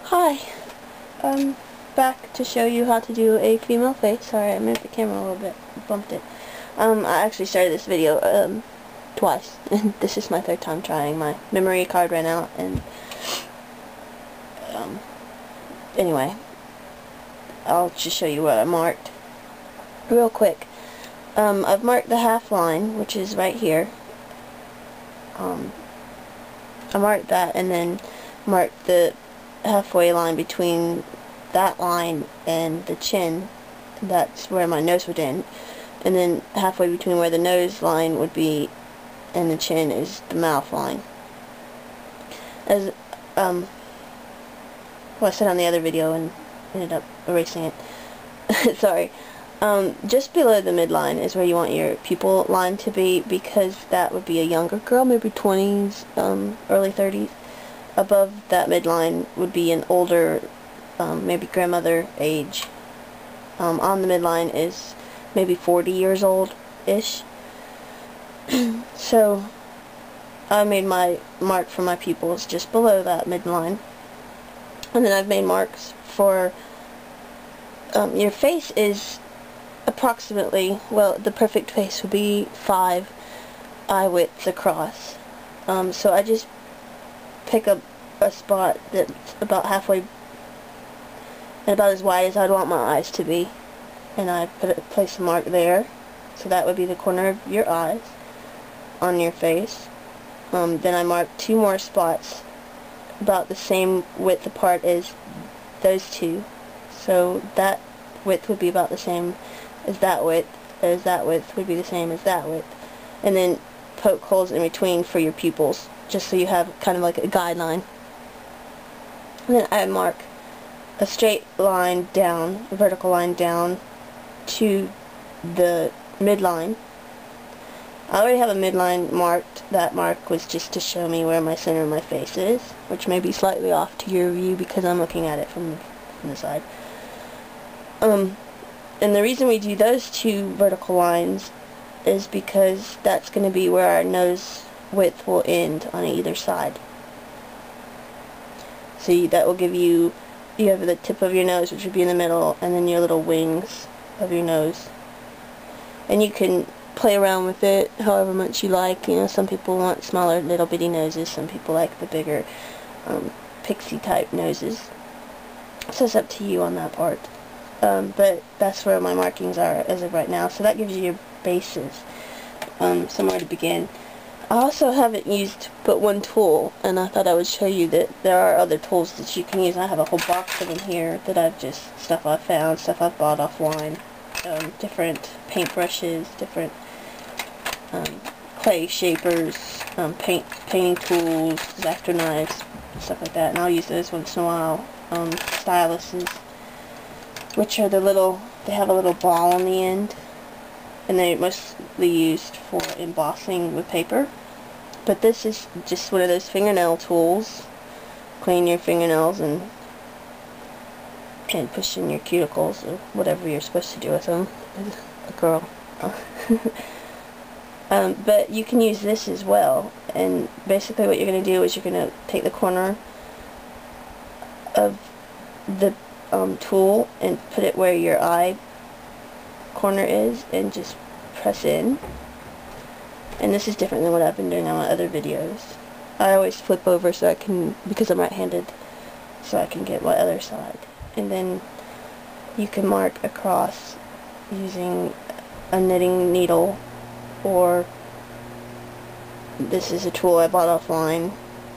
Hi, I'm back to show you how to do a female face. Sorry, I moved the camera a little bit, bumped it. I actually started this video twice, and this is my third time trying. My memory card ran out, and anyway, I'll just show you what I marked real quick. I've marked the half line, which is right here. I marked that, and then marked the halfway line between that line and the chin. That's where my nose would end, and then halfway between where the nose line would be and the chin is the mouth line. As well, I said on the other video and ended up erasing it. Sorry. Just below the midline is where you want your pupil line to be, because that would be a younger girl, maybe 20s, early 30s. Above that midline would be an older, maybe grandmother age. On the midline is maybe 40 years old-ish. So I made my mark for my pupils just below that midline. And then I've made marks for your face is approximately, well, the perfect face would be 5 eye widths across. So I just pick up a spot that's about halfway and about as wide as I'd want my eyes to be, and I place a mark there. So that would be the corner of your eyes on your face. Then I mark 2 more spots about the same width apart as those two, so that width would be about the same as that width would be the same as that width, and then poke holes in between for your pupils, just so you have kind of like a guideline. And then I mark a straight line down, a vertical line down to the midline. I already have a midline marked. That mark was just to show me where my center of my face is, which may be slightly off to your view because I'm looking at it from the side. And the reason we do those 2 vertical lines is because that's going to be where our nose width will end on either side. So that will give you have the tip of your nose, which would be in the middle, and then your little wings of your nose. And you can play around with it however much you like. You know, some people want smaller little bitty noses, some people like the bigger pixie type noses. So it's up to you on that part. But that's where my markings are as of right now. So that gives you your bases, somewhere to begin. I also haven't used but one tool, and I thought I would show you that there are other tools that you can use. I have a whole box of them here that I've just, stuff I've found, stuff I've bought offline, different paintbrushes, different clay shapers, painting tools, X-Acto knives, stuff like that, and I'll use those once in a while. Styluses, which are they have a little ball on the end, and they're mostly used for embossing with paper. But this is just one of those fingernail tools. Clean your fingernails and push in your cuticles, or whatever you're supposed to do with them. A girl. But you can use this as well, and basically what you're going to do is you're going to take the corner of the tool and put it where your eye corner is and just press in. And this is different than what I've been doing on my other videos. I always flip over so I can, because I'm right-handed, so I can get my other side. And then you can mark across using a knitting needle, or this is a tool I bought offline.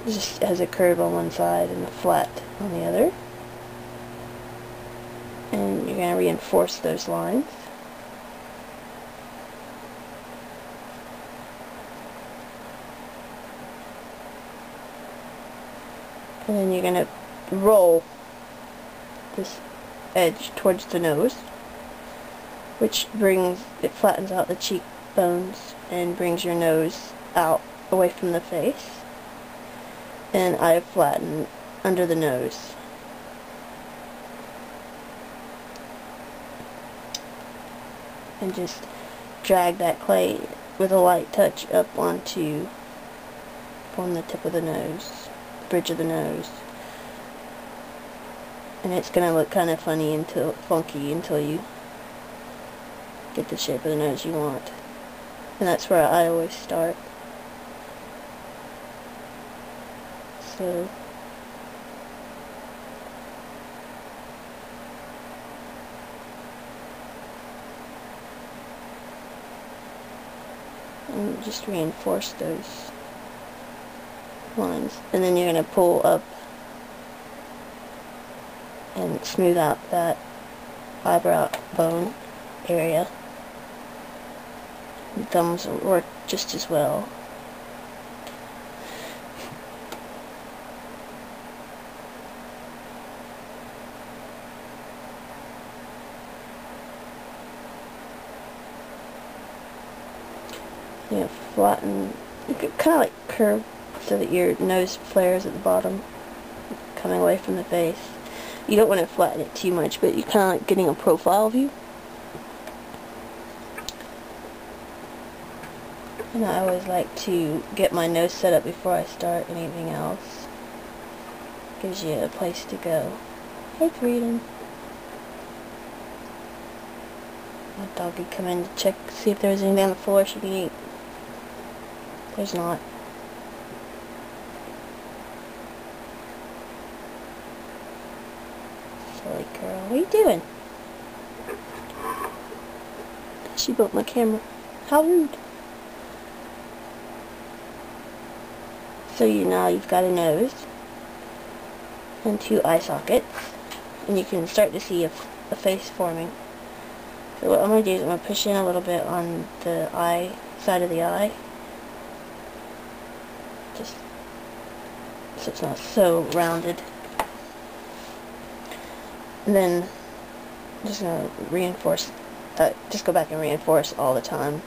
It just has a curve on one side and a flat on the other. And you're going to reinforce those lines. And then you're going to roll this edge towards the nose, which flattens out the cheekbones and brings your nose out away from the face. And I flatten under the nose. And just drag that clay with a light touch up onto from the tip of the nose, bridge of the nose. and it's gonna look kind of funny until funky until you get the shape of the nose you want. And that's where I always start. So and just reinforce those lines, and then you're going to pull up and smooth out that eyebrow bone area. And thumbs will work just as well. You know, flatten, kind of like curve so that your nose flares at the bottom, coming away from the face. You don't want to flatten it too much, but you're kind of like getting a profile view. And I always like to get my nose set up before I start anything else. Gives you a place to go. Hey, Freedom. My dog could come in to check, see if there was anything on the floor she can eat. There's not. Silly girl. What are you doing? She built my camera. How rude. So now you've got a nose and 2 eye sockets, and you can start to see a face forming. So what I'm going to do is I'm going to push in a little bit on the eye side of the eye, just so it's not so rounded. And then I'm just going to reinforce, just go back and reinforce all the time.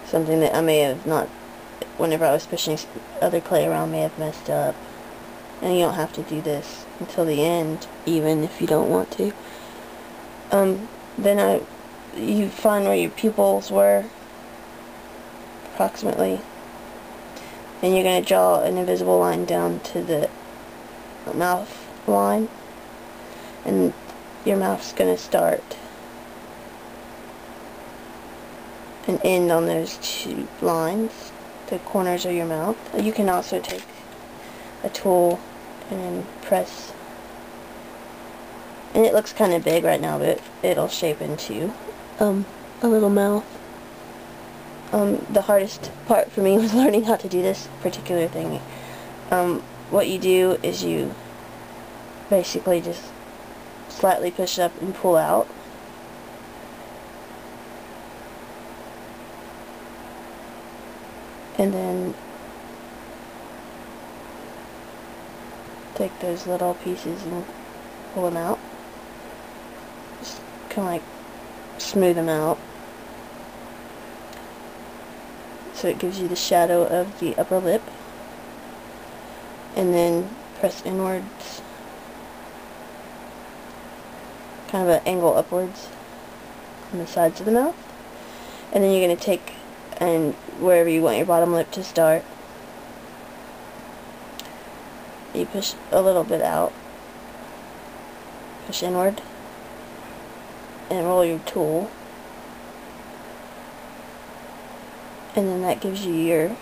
Something that I may have not, whenever I was pushing other clay around, may have messed up. And you don't have to do this until the end, even if you don't want to. Then you find where your pupils were, approximately, and you're going to draw an invisible line down to the mouth line, and your mouth's going to start and end on those 2 lines, the corners of your mouth. You can also take a tool and then press, and it looks kind of big right now, but it'll shape into a little mouth. The hardest part for me was learning how to do this particular thing. What you do is you basically just slightly push up and pull out. And then take those little pieces and pull them out. Just kind of like smooth them out, so it gives you the shadow of the upper lip. And then press inwards, kind of an angle upwards on the sides of the mouth. And then you're going to take, and wherever you want your bottom lip to start, you push a little bit out, push inward, and roll your tool, and then that gives you your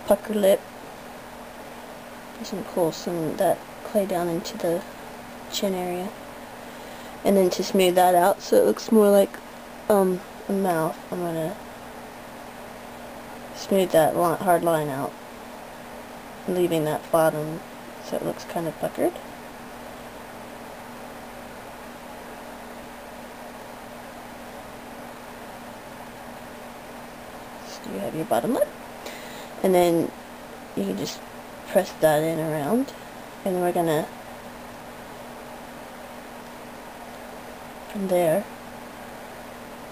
pucker lip. Just gonna pull some of that clay down into the chin area, and then to smooth that out so it looks more like a mouth, I'm gonna smooth that hard line out, leaving that bottom so it looks kind of puckered. So you have your bottom lip, and then you can just press that in around, and then we're gonna, from there,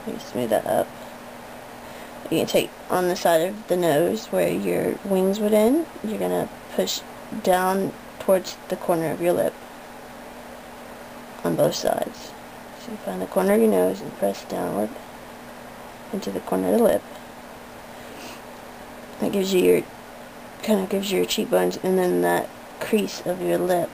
you smooth that up. You can take on the side of the nose where your wings would end, you're gonna push down towards the corner of your lip on both sides. So you find the corner of your nose and press downward into the corner of the lip. That gives you your, kind of gives you your cheekbones, and then that crease of your lip